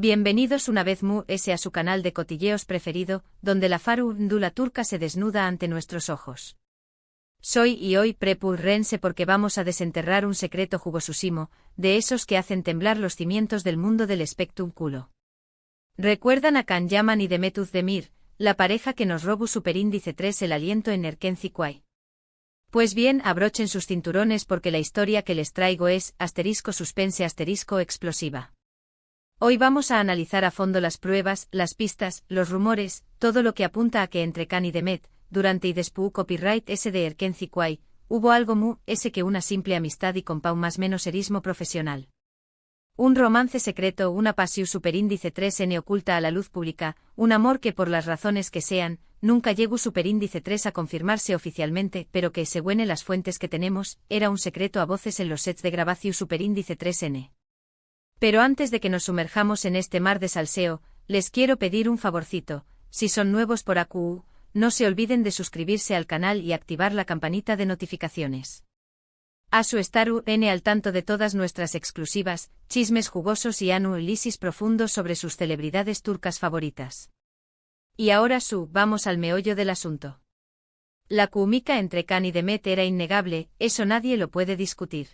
Bienvenidos una vez más a su canal de cotilleos preferido, donde la farándula turca se desnuda ante nuestros ojos. Soy y hoy prepúrense porque vamos a desenterrar un secreto jugosísimo, de esos que hacen temblar los cimientos del mundo del espectáculo. ¿Recuerdan a Can Yaman y Demet Özdemir, la pareja que nos robó Superíndice 3 el aliento en Erkenci Quay? Pues bien, abrochen sus cinturones porque la historia que les traigo es *suspense explosiva. Hoy vamos a analizar a fondo las pruebas, las pistas, los rumores, todo lo que apunta a que entre Can y Demet, durante y después copyright ese de Erkenci Quay, hubo algo ese que una simple amistad y con más menos erismo profesional. Un romance secreto, una pasión Superíndice 3n oculta a la luz pública, un amor que por las razones que sean, nunca llegó Superíndice 3 a confirmarse oficialmente, pero que según las fuentes que tenemos, era un secreto a voces en los sets de grabación Superíndice 3n. Pero antes de que nos sumerjamos en este mar de salseo, les quiero pedir un favorcito, si son nuevos por AQU, no se olviden de suscribirse al canal y activar la campanita de notificaciones. A su estar al tanto de todas nuestras exclusivas, chismes jugosos y análisis profundos sobre sus celebridades turcas favoritas. Y ahora vamos al meollo del asunto. La química entre Can y Demet era innegable, eso nadie lo puede discutir.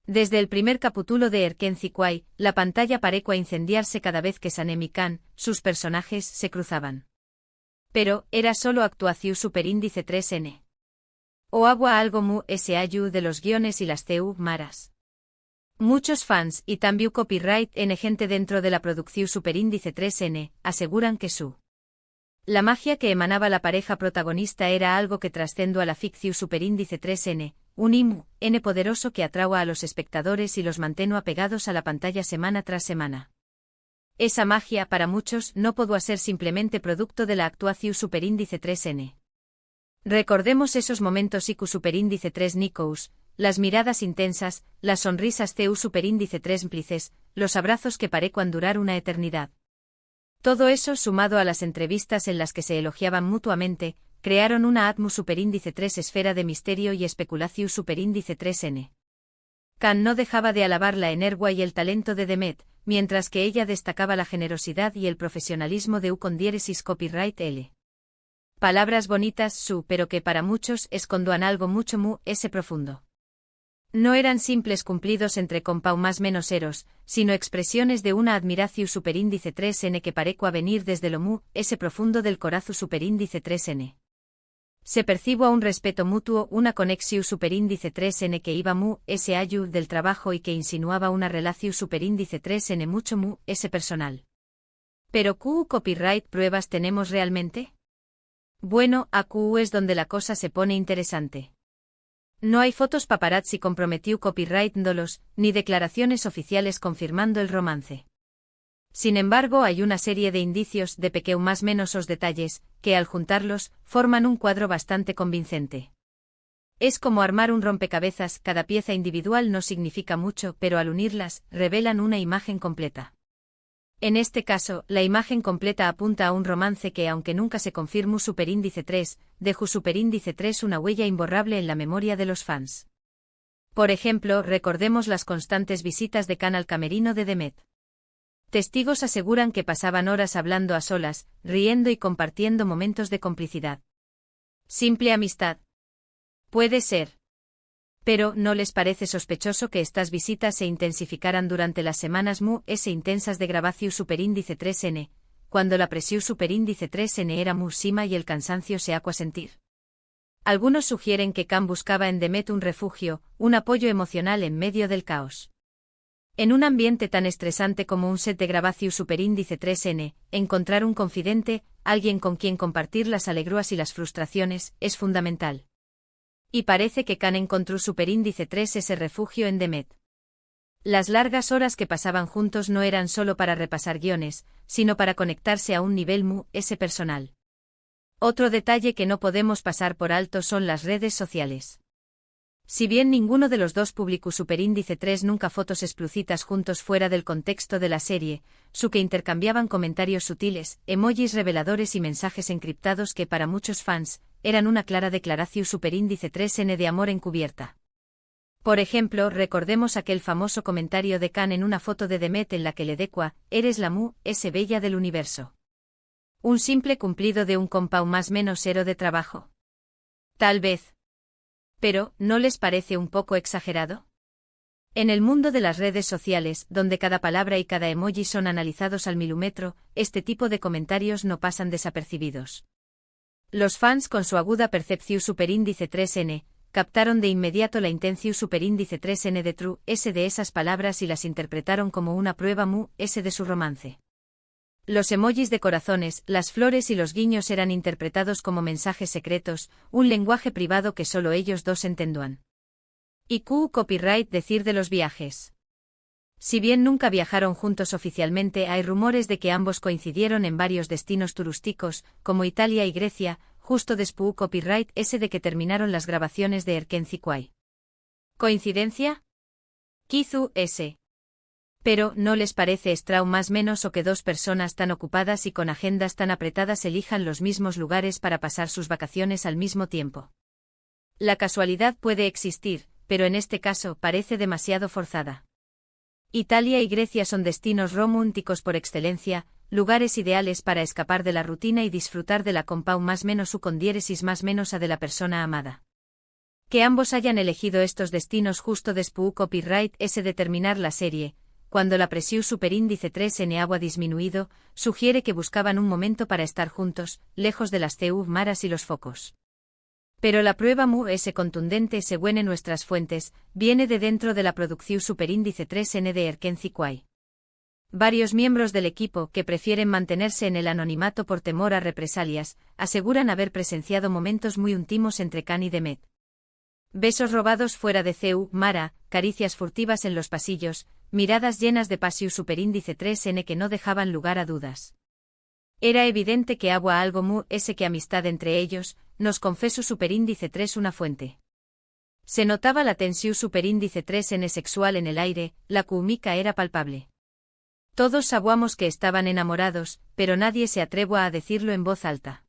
Desde el primer capítulo de Erkenci Quay, la pantalla parecía incendiarse cada vez que Sanem y Can, sus personajes, se cruzaban. Pero, era solo actuación Superíndice 3n. O agua algo de los guiones y las maras. Muchos fans y también copyright en gente dentro de la producción Superíndice 3n, aseguran que la magia que emanaba la pareja protagonista era algo que trascendió a la ficción Superíndice 3n, un n poderoso que atraía a los espectadores y los mantuvo apegados a la pantalla semana tras semana. Esa magia, para muchos, no podía ser simplemente producto de la actuación Superíndice 3n. Recordemos esos momentos IQ Superíndice 3 Nikous, las miradas intensas, las sonrisas CU Superíndice 3 cómplices, los abrazos que parecían durar una eternidad. Todo eso, sumado a las entrevistas en las que se elogiaban mutuamente, crearon una atmósfera Superíndice 3 esfera de misterio y especulación Superíndice 3n. Can no dejaba de alabar la energía y el talento de Demet, mientras que ella destacaba la generosidad y el profesionalismo de con diéresis copyright L. Palabras bonitas pero que para muchos escondían algo mucho ese profundo. No eran simples cumplidos entre compau más menos eros, sino expresiones de una admiración Superíndice 3n que parecía venir desde lo ese profundo del corazón Superíndice 3n. Se percibo a un respeto mutuo, una conexión Superíndice 3n que iba ese ayu del trabajo y que insinuaba una relación Superíndice 3n mucho ese personal. Pero copyright pruebas tenemos realmente? Bueno, AQU es donde la cosa se pone interesante. No hay fotos paparazzi comprometió copyright dolos, ni declaraciones oficiales confirmando el romance. Sin embargo, hay una serie de indicios de pequeño más menos os detalles, que al juntarlos, forman un cuadro bastante convincente. Es como armar un rompecabezas, cada pieza individual no significa mucho, pero al unirlas, revelan una imagen completa. En este caso, la imagen completa apunta a un romance que, aunque nunca se confirmó Superíndice 3, dejó Superíndice 3 una huella imborrable en la memoria de los fans. Por ejemplo, recordemos las constantes visitas de Can al camerino de Demet. Testigos aseguran que pasaban horas hablando a solas, riendo y compartiendo momentos de complicidad. ¿Simple amistad? Puede ser. Pero, ¿no les parece sospechoso que estas visitas se intensificaran durante las semanas intensas de grabación Superíndice 3n, cuando la presión Superíndice 3n era sima y el cansancio se hacía sentir? Algunos sugieren que Can buscaba en Demet un refugio, un apoyo emocional en medio del caos. En un ambiente tan estresante como un set de grabación Superíndice 3n, encontrar un confidente, alguien con quien compartir las alegrías y las frustraciones, es fundamental. Y parece que Can encontró Superíndice 3 ese refugio en Demet. Las largas horas que pasaban juntos no eran solo para repasar guiones, sino para conectarse a un nivel ese personal. Otro detalle que no podemos pasar por alto son las redes sociales. Si bien ninguno de los dos publicó Superíndice 3 nunca fotos explícitas juntos fuera del contexto de la serie, que intercambiaban comentarios sutiles, emojis reveladores y mensajes encriptados que para muchos fans, eran una clara declaración Superíndice 3n de amor encubierta. Por ejemplo, recordemos aquel famoso comentario de Khan en una foto de Demet en la que le decua, eres la mu, ese bella del universo. Un simple cumplido de un compau más menos cero de trabajo. Tal vez. Pero, ¿no les parece un poco exagerado? En el mundo de las redes sociales, donde cada palabra y cada emoji son analizados al milímetro, este tipo de comentarios no pasan desapercibidos. Los fans con su aguda percepción superíndice 3n, captaron de inmediato la intención superíndice 3n de true s de esas palabras y las interpretaron como una prueba mu s de su romance. Los emojis de corazones, las flores y los guiños eran interpretados como mensajes secretos, un lenguaje privado que solo ellos dos entendían. Y copyright decir de los viajes. Si bien nunca viajaron juntos oficialmente, hay rumores de que ambos coincidieron en varios destinos turísticos, como Italia y Grecia, justo después copyright ese de que terminaron las grabaciones de Erkenci Kwai. ¿Coincidencia? Kizu S. Pero, ¿no les parece extraño más menos o que dos personas tan ocupadas y con agendas tan apretadas elijan los mismos lugares para pasar sus vacaciones al mismo tiempo? La casualidad puede existir, pero en este caso parece demasiado forzada. Italia y Grecia son destinos románticos por excelencia, lugares ideales para escapar de la rutina y disfrutar de la compau más menos u con diéresis más menos a de la persona amada. Que ambos hayan elegido estos destinos justo después copyright ese de terminar la serie, cuando la presión superíndice 3n agua disminuido, sugiere que buscaban un momento para estar juntos, lejos de las CU maras y los focos. Pero la prueba mu s contundente según en nuestras fuentes, viene de dentro de la producción superíndice 3n de Erkenci Kwai. Varios miembros del equipo, que prefieren mantenerse en el anonimato por temor a represalias, aseguran haber presenciado momentos muy íntimos entre Khan y Demet. Besos robados fuera de CU Mara, caricias furtivas en los pasillos, miradas llenas de pasión superíndice 3n que no dejaban lugar a dudas. Era evidente que agua algo mu ese que amistad entre ellos, nos confesó superíndice 3 una fuente. Se notaba la tensión superíndice 3n sexual en el aire, la química era palpable. Todos sabíamos que estaban enamorados, pero nadie se atrevió a decirlo en voz alta.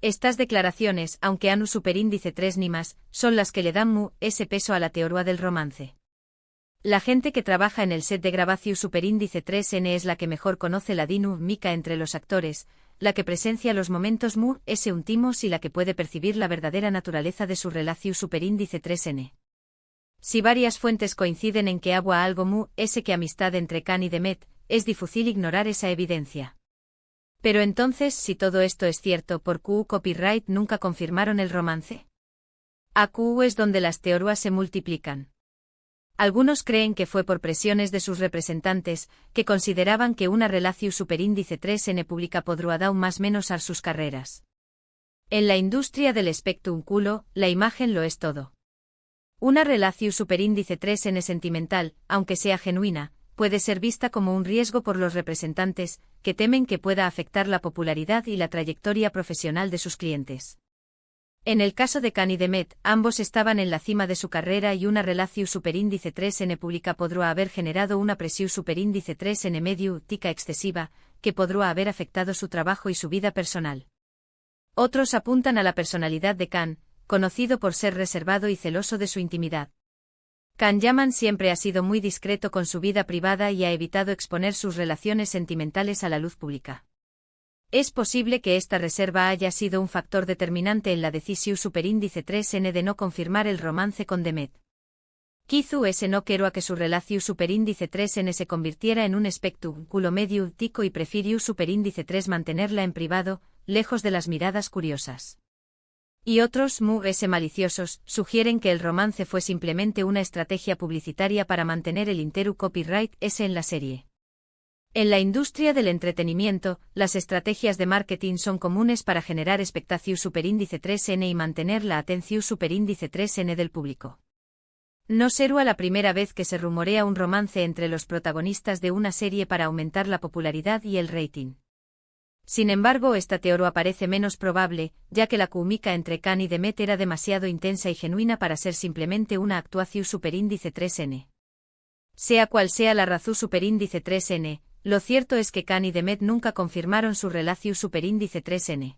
Estas declaraciones, aunque anu superíndice 3 ni más, son las que le dan mu ese peso a la teoría del romance. La gente que trabaja en el set de grabación superíndice 3n es la que mejor conoce la dinámica entre los actores, la que presencia los momentos mu ese íntimos y la que puede percibir la verdadera naturaleza de su relación superíndice 3n. Si varias fuentes coinciden en que agua algo mu ese que amistad entre Khan y Demet, es difícil ignorar esa evidencia. Pero entonces, si todo esto es cierto, ¿por qué copyright nunca confirmaron el romance? Aquí es donde las teorías se multiplican. Algunos creen que fue por presiones de sus representantes, que consideraban que una relación superíndice 3n pública podría dar más menos a sus carreras. En la industria del espectáculo, la imagen lo es todo. Una relación superíndice 3n sentimental, aunque sea genuina, puede ser vista como un riesgo por los representantes, que temen que pueda afectar la popularidad y la trayectoria profesional de sus clientes. En el caso de Khan y Demet, ambos estaban en la cima de su carrera y una relación superíndice 3n pública podría haber generado una presión superíndice 3n medio tica excesiva, que podría haber afectado su trabajo y su vida personal. Otros apuntan a la personalidad de Khan, conocido por ser reservado y celoso de su intimidad. Khan Yaman siempre ha sido muy discreto con su vida privada y ha evitado exponer sus relaciones sentimentales a la luz pública. Es posible que esta reserva haya sido un factor determinante en la decisión superíndice 3n de no confirmar el romance con Demet. Kizu S no quiero a que su relación superíndice 3n se convirtiera en un espectáculo medio tico y prefirió superíndice 3 mantenerla en privado, lejos de las miradas curiosas. Y otros mu s maliciosos sugieren que el romance fue simplemente una estrategia publicitaria para mantener el interu copyright s en la serie. En la industria del entretenimiento, las estrategias de marketing son comunes para generar expectación superíndice 3n y mantener la atención superíndice 3n del público. No será la primera vez que se rumorea un romance entre los protagonistas de una serie para aumentar la popularidad y el rating. Sin embargo, esta teoría parece menos probable, ya que la química entre Khan y Demet era demasiado intensa y genuina para ser simplemente una actuación superíndice 3n. Sea cual sea la razón superíndice 3n, lo cierto es que Khan y Demet nunca confirmaron su relación superíndice 3n.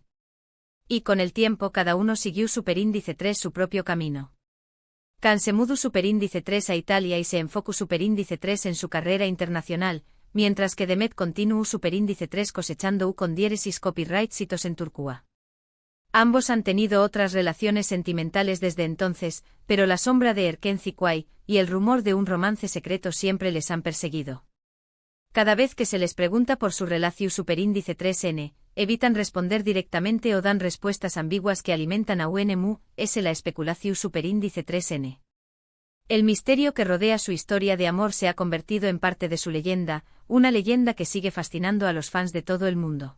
Y con el tiempo cada uno siguió superíndice 3 su propio camino. Can se mudó superíndice 3 a Italia y se enfocó superíndice 3 en su carrera internacional, mientras que Demet continuó superíndice 3 cosechando con diéresis copyright citos en Turcúa. Ambos han tenido otras relaciones sentimentales desde entonces, pero la sombra de Erkenci y el rumor de un romance secreto siempre les han perseguido. Cada vez que se les pregunta por su relación superíndice 3N, evitan responder directamente o dan respuestas ambiguas que alimentan a UNMU, es la especulación superíndice 3N. El misterio que rodea su historia de amor se ha convertido en parte de su leyenda, una leyenda que sigue fascinando a los fans de todo el mundo.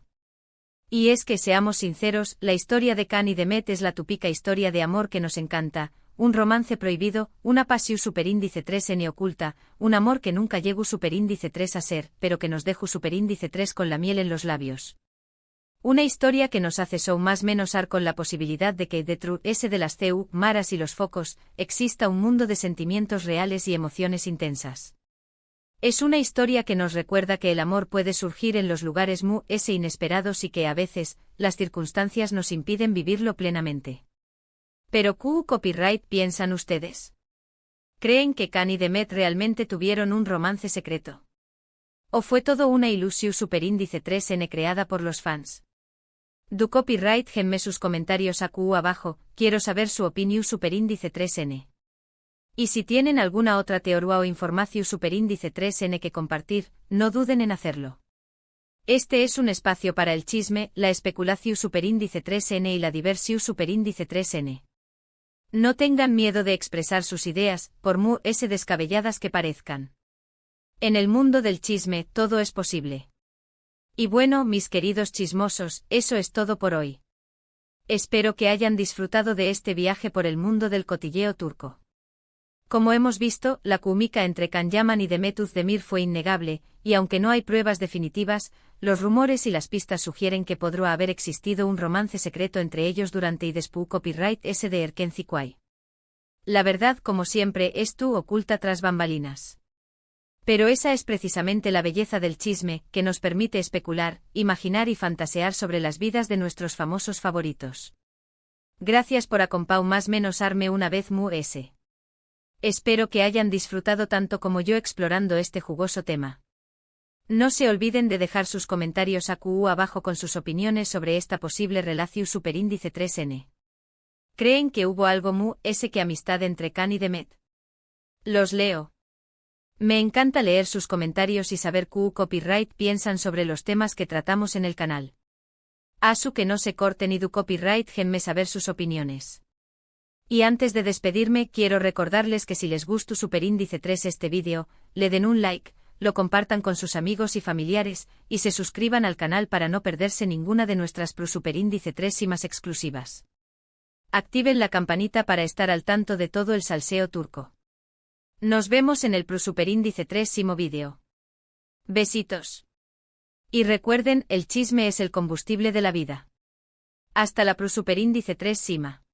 Y es que, seamos sinceros, la historia de Can y Demet es la típica historia de amor que nos encanta, un romance prohibido, una pasión superíndice 3N oculta, un amor que nunca llegó superíndice 3 a ser, pero que nos dejó superíndice 3 con la miel en los labios. Una historia que nos hace más menos ar con la posibilidad de que detrás de las maras y los focos, exista un mundo de sentimientos reales y emociones intensas. Es una historia que nos recuerda que el amor puede surgir en los lugares inesperados y que a veces, las circunstancias nos impiden vivirlo plenamente. Pero ¿qué copyright piensan ustedes? ¿Creen que Can y Demet realmente tuvieron un romance secreto? ¿O fue todo una ilusión superíndice 3N creada por los fans? Du copyright genme sus comentarios abajo, quiero saber su opinión superíndice 3N. Y si tienen alguna otra teoría o información superíndice 3N que compartir, no duden en hacerlo. Este es un espacio para el chisme, la especulación superíndice 3N y la diversión superíndice 3N. No tengan miedo de expresar sus ideas, por descabelladas que parezcan. En el mundo del chisme, todo es posible. Y bueno, mis queridos chismosos, eso es todo por hoy. Espero que hayan disfrutado de este viaje por el mundo del cotilleo turco. Como hemos visto, la química entre Can Yaman y Demet Özdemir fue innegable, y aunque no hay pruebas definitivas, los rumores y las pistas sugieren que podría haber existido un romance secreto entre ellos durante y después copyright de Erkenci. La verdad, como siempre, es oculta tras bambalinas. Pero esa es precisamente la belleza del chisme, que nos permite especular, imaginar y fantasear sobre las vidas de nuestros famosos favoritos. Gracias por acompañarme una vez más. Espero que hayan disfrutado tanto como yo explorando este jugoso tema. No se olviden de dejar sus comentarios abajo con sus opiniones sobre esta posible relación superíndice 3N. ¿Creen que hubo algo que amistad entre Can y Demet? Los leo. Me encanta leer sus comentarios y saber qué copyright piensan sobre los temas que tratamos en el canal. Asu que no se corten y du copyright genme saber sus opiniones. Y antes de despedirme quiero recordarles que si les gustó superíndice 3 este vídeo, le den un like, lo compartan con sus amigos y familiares, y se suscriban al canal para no perderse ninguna de nuestras superíndice 3 y más exclusivas. Activen la campanita para estar al tanto de todo el salseo turco. Nos vemos en el superíndice 3 vídeo. Besitos. Y recuerden, el chisme es el combustible de la vida. Hasta la superíndice 3 Sima.